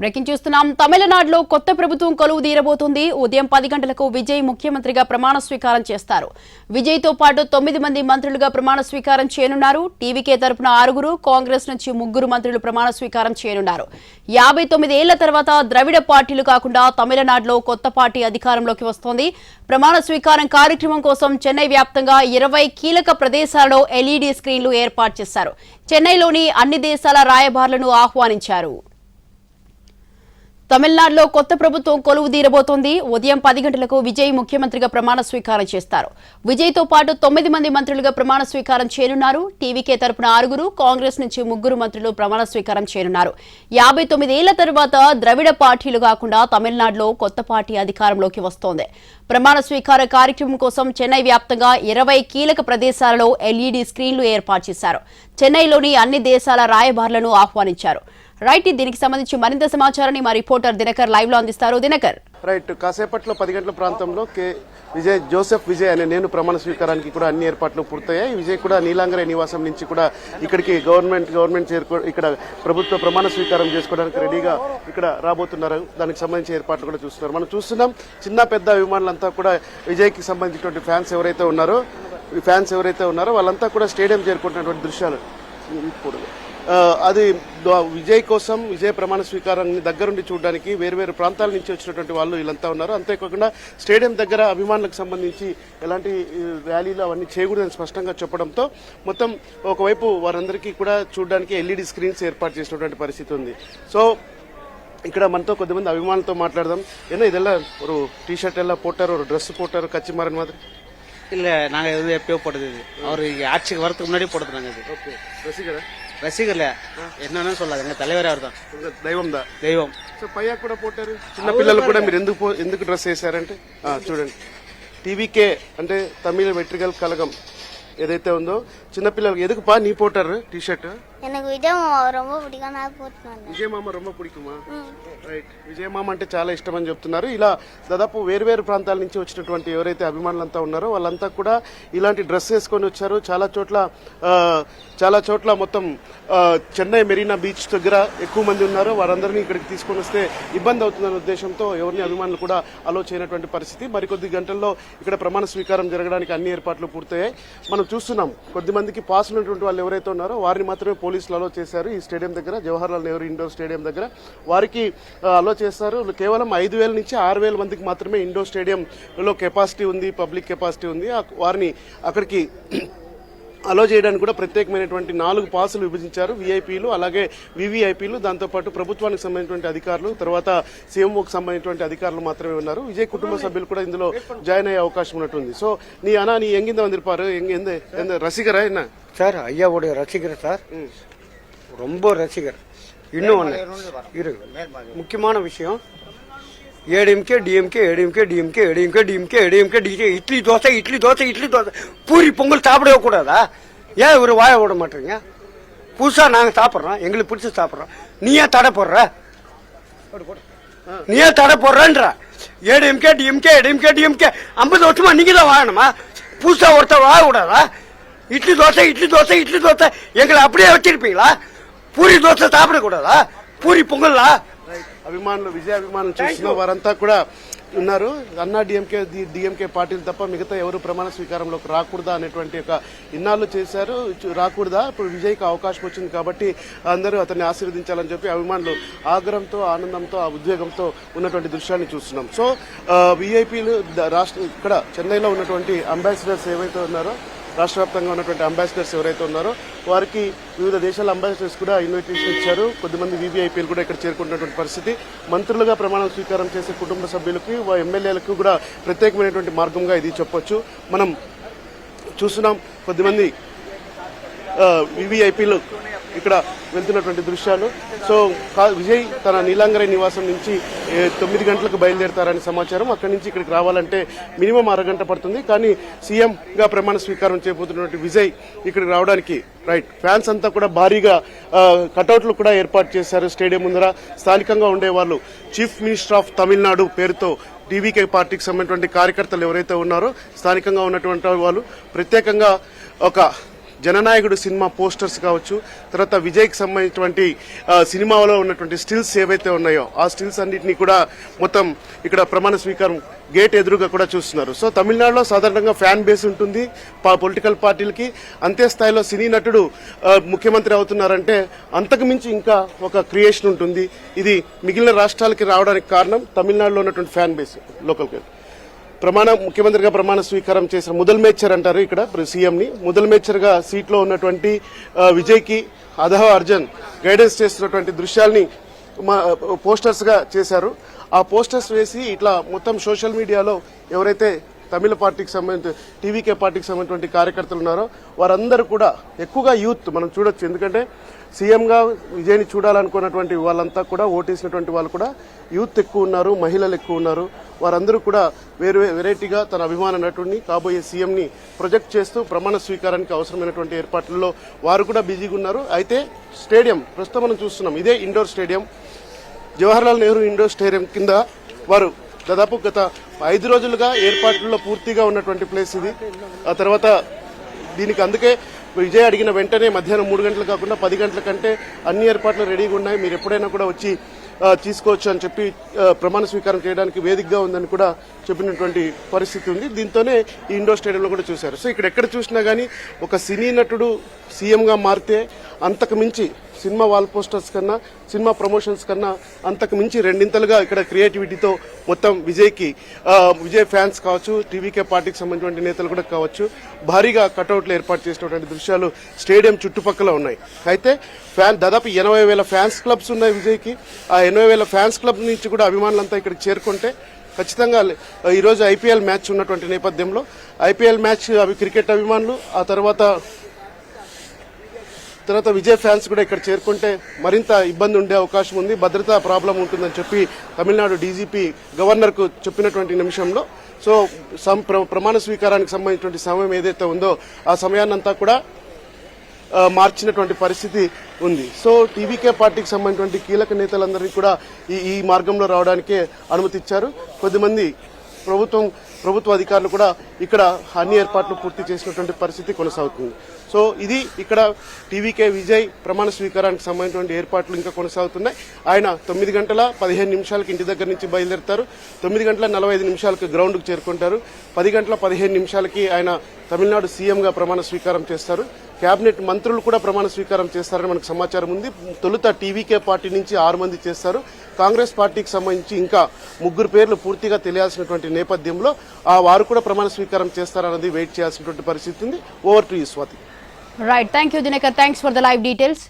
Breaking చూస్తున్నాం. తమిళనాడులో కొత్త ప్రభుత్వం కొలువు తీరబోతుంది. ఉదయం 10 గంటలకు విజయ్ ముఖ్యమంత్రిగా ప్రమాణ స్వీకారం చేస్తారు. విజయ్ తో పాటు 9 మంది మంత్రులుగా ప్రమాణ స్వీకారం చేయనున్నారు. టీవీకే తరపున 6, కాంగ్రెస్ నుంచి 3 మంత్రులు ప్రమాణ స్వీకారం చేయనున్నారు. 59 ఏళ్ల తర్వాత ద్రవిడ పార్టీలు కాకుండా తమిళనాడులో కొత్త పార్టీ అధికారంలోకి వస్తోంది. ప్రమాణ స్వీకారం కార్యక్రమం కోసం చెన్నై వ్యాప్తంగా 20 కీలక ప్రదేశాలలో ఎల్ఈడీ స్క్రీన్లు ఏర్పాటు చేశారు. చెన్నైలోని అన్ని దేశాల రాయబారులను ఆహ్వానించారు. తమిళనాడులో కొత్త ప్రభుత్వం కొలువు తీరబోతోంది. ఉదయం 10 గంటలకు విజయ్ ముఖ్యమంత్రిగా ప్రమాణ స్వీకారం చేస్తారు. విజయ్ తో పాటు 9 మంది మంత్రులుగా ప్రమాణ స్వీకారం చేయనున్నారు. టీవీకే తరపున 6, కాంగ్రెస్ నుంచి 3 మంత్రులు ప్రమాణ స్వీకారం చేయనున్నారు. 59 ఏళ్ల తర్వాత ద్రవిడ పార్టీలు కాకుండా తమిళనాడులో కొత్త పార్టీ అధికారంలోకి వస్తోంది. ప్రమాణ స్వీకార కార్యక్రమం కోసం చెన్నై వ్యాప్తంగా 20 కీలక ప్రదేశాలలో ఎల్ఈడీ స్క్రీన్లు ఏర్పాటు చేశారు. చెన్నైలోని అన్ని దేశాల రాయబారులను ఆహ్వానించారు. రైట్, దీనికి సంబంధించి మరింత సమాచారాన్ని మా రిపోర్టర్ దినకర్ లైవ్ లో అందిస్తారు. దినకర్, రైట్, కాసేపట్లో 10 గంటల ప్రాంతంలో జోసెఫ్ విజయ్ అనే నేను ప్రమాణ స్వీకారానికి కూడా అన్ని ఏర్పాట్లు పూర్తయ్యాయి. విజయ్ కూడా నీలాంగరే నివాసం నుంచి కూడా ఇక్కడికి గవర్నమెంట్ ఇక్కడ ప్రభుత్వ ప్రమాణ స్వీకారం చేసుకోవడానికి రెడీగా ఇక్కడ రాబోతున్నారు. దానికి సంబంధించిన ఏర్పాట్లు కూడా చూస్తున్నారు. మనం చూస్తున్నాం, చిన్న పెద్ద అభిమానులంతా కూడా విజయ్కి సంబంధించినటువంటి ఫ్యాన్స్ ఎవరైతే ఉన్నారో వాళ్ళంతా కూడా స్టేడియం చేరుకుంటున్నటువంటి దృశ్యాలు. అది విజయ్ కోసం, విజయ్ ప్రమాణ స్వీకారాన్ని దగ్గరుండి చూడడానికి వేరు ప్రాంతాల నుంచి వచ్చినటువంటి వాళ్ళు వీళ్ళంతా ఉన్నారు. అంతేకాకుండా స్టేడియం దగ్గర అభిమానులకు సంబంధించి ఎలాంటి ర్యాలీలు అవన్నీ చేయకూడదని స్పష్టంగా చెప్పడంతో మొత్తం ఒకవైపు వారందరికీ కూడా చూడడానికి ఎల్ఈడి స్క్రీన్స్ ఏర్పాటు చేసినటువంటి పరిస్థితి ఉంది. సో ఇక్కడ మనతో కొద్దిమంది అభిమానులతో మాట్లాడదాం. ఏன்னா இதெல்லாம் ஒரு டி-ஷர்ட் எல்லாம் போட்டார், ஒரு ட்ரெஸ் போட்டார், கட்சி மாறன் மாதிரி. இல்ல, நாங்க எதுவும் எப்பயோ போட்டது. அவரு ஆட்சிக்கு வரதுக்கு முன்னாடி போட்டது நாங்க. இது ஓகே, ரசிகர்ல என்னன்னு சொல்லாது, எங்க தலைவர் அவர் தான், దైవం. సో పయ్యా కూడా పోటారు. చిన్న పిల్లలు కూడా మీరు ఎందుకు డ్రెస్ వేసారంటే చూడండి, టీవీకే అంటే తమిళ వెట్రికల్ కలగం ఏదైతే ఉందో చిన్నపిల్లలకి ఎదుగుపా నీ పోటారు టీ-షర్ట్. எனக்கு விஜய் மாமா ரொம்ப பிடிக்கும், நான் போட்டுన్నాను. విజయ మామ రొమ్మ పిడికుమా? రైట్, విజయ మామ అంటే చాలా ఇష్టం అని చెప్తున్నారు. ఇలా దాదాపు వేరు ప్రాంతాల నుంచి వచ్చినటువంటి ఎవరైతే అభిమానులంతా ఉన్నారో వాళ్ళంతా కూడా ఇలాంటి డ్రెస్ వేసుకొని వచ్చారు. చాలా చోట్ల మొత్తం చెన్నై మెరీనా బీచ్ దగ్గర ఎక్కువ మంది ఉన్నారు. వారందరినీ ఇక్కడికి తీసుకొని వస్తే ఇబ్బంది అవుతుందనే ఉద్దేశంతో ఎవరిని అభిమానులు కూడా అలో చేయనటువంటి పరిస్థితి. మరికొద్ది గంటల్లో ఇక్కడ ప్రమాణ స్వీకారం జరగడానికి అన్ని ఏర్పాట్లు పూర్తయ్యాయి. మనం చూస్తున్నాం, కొద్దిమందికి పాస్ ఉన్నటువంటి వాళ్ళు ఎవరైతే ఉన్నారో వారిని మాత్రమే పోలీసులు అలో చేశారు. ఈ స్టేడియం దగ్గర, జవహర్లాల్ నెహ్రూ ఇండోర్ స్టేడియం దగ్గర వారికి అలో చేస్తారు. కేవలం 5,000 నుంచి 6,000 మందికి మాత్రమే ఇండోర్ స్టేడియంలో కెపాసిటీ ఉంది, పబ్లిక్ కెపాసిటీ ఉంది. వారిని అక్కడికి అలో చేయడానికి కూడా ప్రత్యేకమైనటువంటి 4 పాసులు విభజించారు. వీఐపీలు, అలాగే వివిఐపీలు, దాంతోపాటు ప్రభుత్వానికి సంబంధించినటువంటి అధికారులు, తర్వాత సీఎంఓకి సంబంధించినటువంటి అధికారులు మాత్రమే ఉన్నారు. విజయ్ కుటుంబ సభ్యులు కూడా ఇందులో జాయిన్ అయ్యే అవకాశం ఉన్నట్టుంది. సో நீ எங்கிருந்த வந்திருப்பாரு, எந்த ரசிகரா என்ன சார்? ஐயாவுடைய ரசிகர் சார், ரொம்ப ரசிகர். இன்னும் ஒன்று முக்கியமான விஷயம், ஏடிஎம்கே டிஎம்கே இட்லி தோசை பூரி பொங்கல் சாப்பிடவே கூடாதா? ஏன் இவர் வாய விட மாட்டீங்க? புதுசா நாங்க சாப்பிட்றோம், எங்களுக்கு பிடிச்சி சாப்பிட்றோம். நீ ஏன் தடை போடுற? ஏடிஎம்கே டிஎம்கே 50 வருஷமா நீங்க தான் வாழணுமா? புதுசா ஒருத்தர் வாழ கூடாதா? இட்லி தோசை எங்களை அப்படியே வச்சிருப்பீங்களா? పూరి దోశ సాப்பிడకూడదా? పూరి పొంగల్లా? అభిమానులు, విజయ అభిమానులు చూసిన వారంతా కూడా ఉన్నారు. అన్నా డిఎంకే పార్టీలు తప్ప మిగతా ఎవరు ప్రమాణ స్వీకారంలోకి రాకూడదా అనేటువంటి ఒక ఇన్నాళ్ళు చేశారు. రాకూడదా? ఇప్పుడు విజయ్కి అవకాశం వచ్చింది కాబట్టి అందరూ అతన్ని ఆశీర్వదించాలని చెప్పి అభిమానులు ఆగ్రహంతో, ఆనందంతో, ఆ ఉద్వేగంతో ఉన్నటువంటి దృశ్యాన్ని చూస్తున్నాం. సో విఐపీలు ఇక్కడ చెన్నైలో ఉన్నటువంటి అంబాసిడర్స్ ఏవైతే ఉన్నారో, రాష్ట్ర వ్యాప్తంగా ఉన్నటువంటి అంబాసిడర్స్ ఎవరైతే ఉన్నారో వారికి వివిధ దేశాల అంబాసిడర్స్ కూడా ఇన్విటేషన్ ఇచ్చారు. కొద్దిమంది వివిఐపీలు కూడా ఇక్కడ చేరుకుంటున్నటువంటి పరిస్థితి. మంత్రులుగా ప్రమాణ స్వీకారం చేసే కుటుంబ సభ్యులకి, ఎమ్మెల్యేలకు కూడా ప్రత్యేకమైనటువంటి మార్గంగా ఇది చెప్పొచ్చు. మనం చూస్తున్నాం, కొద్దిమంది వివిఐపీలు ఇక్కడ వెళ్తున్నటువంటి దృశ్యాలు. సో విజయ్ తన నీలాంగరే నివాసం నుంచి 9 గంటలకు బయలుదేరతారని సమాచారం. అక్కడి నుంచి ఇక్కడికి రావాలంటే మినిమం అరగంట పడుతుంది. కానీ సీఎంగా ప్రమాణ స్వీకారం చేయబోతున్నటువంటి విజయ్ ఇక్కడికి రావడానికి ఫ్యాన్స్ అంతా కూడా భారీగా కటౌట్లు కూడా ఏర్పాటు చేశారు స్టేడియం ముందర. స్థానికంగా ఉండేవాళ్ళు చీఫ్ మినిస్టర్ ఆఫ్ తమిళనాడు పేరుతో టీవీకే పార్టీకి సంబంధించినటువంటి కార్యకర్తలు ఎవరైతే ఉన్నారో స్థానికంగా ఉన్నటువంటి వాళ్ళు ప్రత్యేకంగా ఒక జననాయకుడు సినిమా పోస్టర్స్ కావచ్చు, తర్వాత విజయ్కి సంబంధించినటువంటి సినిమాలో ఉన్నటువంటి స్టిల్స్ ఏవైతే ఉన్నాయో ఆ స్టిల్స్ అన్నింటినీ కూడా మొత్తం ఇక్కడ ప్రమాణ స్వీకారం గేట్ ఎదురుగా కూడా చూస్తున్నారు. సో తమిళనాడులో సాధారణంగా ఫ్యాన్ బేస్ ఉంటుంది పొలిటికల్ పార్టీలకి. అంతే స్థాయిలో సినీ నటుడు ముఖ్యమంత్రి అవుతున్నారంటే అంతకు మించి ఇంకా ఒక క్రియేషన్ ఉంటుంది. ఇది మిగిలిన రాష్ట్రాలకి రావడానికి కారణం తమిళనాడులో ఉన్నటువంటి ఫ్యాన్ బేస్. లోకల్కి ముఖ్యమంత్రిగా ప్రమాణ స్వీకారం చేసిన ముదల్మేచ్చర్ అంటారు ఇక్కడ సీఎంని. ముదల్మేచ్చర్గా సీట్లో ఉన్నటువంటి విజయ్కి అధవ అర్జున్ గైడెన్స్ చేస్తున్నటువంటి దృశ్యాల్ని పోస్టర్స్ గా చేశారు. ఆ పోస్టర్స్ వేసి ఇట్లా మొత్తం సోషల్ మీడియాలో ఎవరైతే తమిళ పార్టీకి సంబంధించి టీవీకే పార్టీకి సంబంధించిన కార్యకర్తలు ఉన్నారో వారందరూ కూడా ఎక్కువగా యూత్ మనం చూడొచ్చు. ఎందుకంటే సీఎంగా విజయ్ని చూడాలనుకున్నటువంటి వాళ్ళంతా కూడా ఓటేసినటువంటి వాళ్ళు కూడా యూత్ ఎక్కువ ఉన్నారు, మహిళలు ఎక్కువ ఉన్నారు. వారందరూ కూడా వెరైటీగా తన అభిమాన నటుడిని కాబోయే సీఎంని ప్రొజెక్ట్ చేస్తూ ప్రమాణ స్వీకారానికి అవసరమైనటువంటి ఏర్పాట్లలో వారు కూడా బిజీగా ఉన్నారు. అయితే స్టేడియం ప్రస్తుతం మనం చూస్తున్నాం, ఇదే indoor stadium, Jawaharlal Nehru indoor stadium కింద వారు దాదాపు గత 5 రోజులుగా ఏర్పాట్లలో పూర్తిగా ఉన్నటువంటి ప్లేస్ ఇది. ఆ తర్వాత దీనికి అందుకే విజయ్ అడిగిన వెంటనే మధ్యాహ్నం 3 గంటలు కాకుండా 10 గంటల కంటే అన్ని ఏర్పాట్లు రెడీగా ఉన్నాయి, మీరు ఎప్పుడైనా కూడా వచ్చి తీసుకోవచ్చు అని చెప్పి ప్రమాణ స్వీకారం చేయడానికి వేదికగా ఉందని కూడా చెప్పినటువంటి పరిస్థితి ఉంది. దీంతోనే ఈ ఇండోర్ స్టేడియంలో కూడా చూశారు. సో ఇక్కడ ఎక్కడ చూసినా కానీ ఒక సినీ నటుడు సీఎంగా మారితే అంతకు మించి సినిమా వాల్ పోస్టర్స్ కన్నా, సినిమా ప్రమోషన్స్ కన్నా అంతకు మించి రెండింతలుగా ఇక్కడ క్రియేటివిటీతో మొత్తం విజయ్ ఫ్యాన్స్ కావచ్చు, టీవీకే పార్టీకి సంబంధించిన నేతలు కూడా కావచ్చు, భారీగా కటౌట్లు ఏర్పాటు చేసినటువంటి దృశ్యాలు స్టేడియం చుట్టుపక్కల ఉన్నాయి. అయితే దాదాపు 80,000 ఫ్యాన్స్ క్లబ్స్ ఉన్నాయి విజయ్కి. ఆ 80,000 ఫ్యాన్స్ క్లబ్ నుంచి కూడా అభిమానులంతా ఇక్కడికి చేరుకుంటే ఖచ్చితంగా ఈరోజు ఐపీఎల్ మ్యాచ్ ఉన్నటువంటి నేపథ్యంలో ఐపీఎల్ మ్యాచ్ క్రికెట్ అభిమానులు, ఆ తర్వాత విజయ్ ఫ్యాన్స్ కూడా ఇక్కడ చేరుకుంటే మరింత ఇబ్బంది ఉండే అవకాశం ఉంది, భద్రతా ప్రాబ్లం ఉంటుందని చెప్పి తమిళనాడు డీజీపీ గవర్నర్ కు చెప్పినటువంటి నిమిషంలో సో ప్రమాణ స్వీకారానికి సంబంధించినటువంటి సమయం ఏదైతే ఉందో ఆ సమయాన్నంతా కూడా మార్చినటువంటి పరిస్థితి ఉంది. సో టీవీకే పార్టీకి సంబంధించినటువంటి కీలక నేతలందరినీ కూడా ఈ మార్గంలో రావడానికే అనుమతి ఇచ్చారు. కొద్దిమంది ప్రభుత్వ అధికారులు కూడా ఇక్కడ అన్ని ఏర్పాట్లు పూర్తి చేసినటువంటి పరిస్థితి కొనసాగుతుంది. సో ఇది ఇక్కడ టీవీకే విజయ్ ప్రమాణ స్వీకారానికి సంబంధించిన ఏర్పాట్లు ఇంకా కొనసాగుతున్నాయి. ఆయన 9 గంటల 15 నిమిషాలకు ఇంటి దగ్గర నుంచి బయలుదేరుతారు. 9 గంటల 45 నిమిషాలకు గ్రౌండ్కు చేరుకుంటారు. 10 గంటల 15 నిమిషాలకి ఆయన తమిళనాడు సీఎంగా ప్రమాణ స్వీకారం చేస్తారు. కేబినెట్ మంత్రులు కూడా ప్రమాణ స్వీకారం చేస్తారని మనకు సమాచారం ఉంది. తొలుత టీవీకే పార్టీ నుంచి 6 మంది చేస్తారు. కాంగ్రెస్ పార్టీకి సంబంధించి ఇంకా 3 పేర్లు పూర్తిగా తెలియాల్సినటువంటి నేపథ్యంలో వారు కూడా ప్రమాణ స్వీకారం చేస్తారన్నది వెయిట్ చేయాల్సినటువంటి పరిస్థితి ఉంది. Over to you Swathi. Right, thank you Dinakar, thanks for the live details.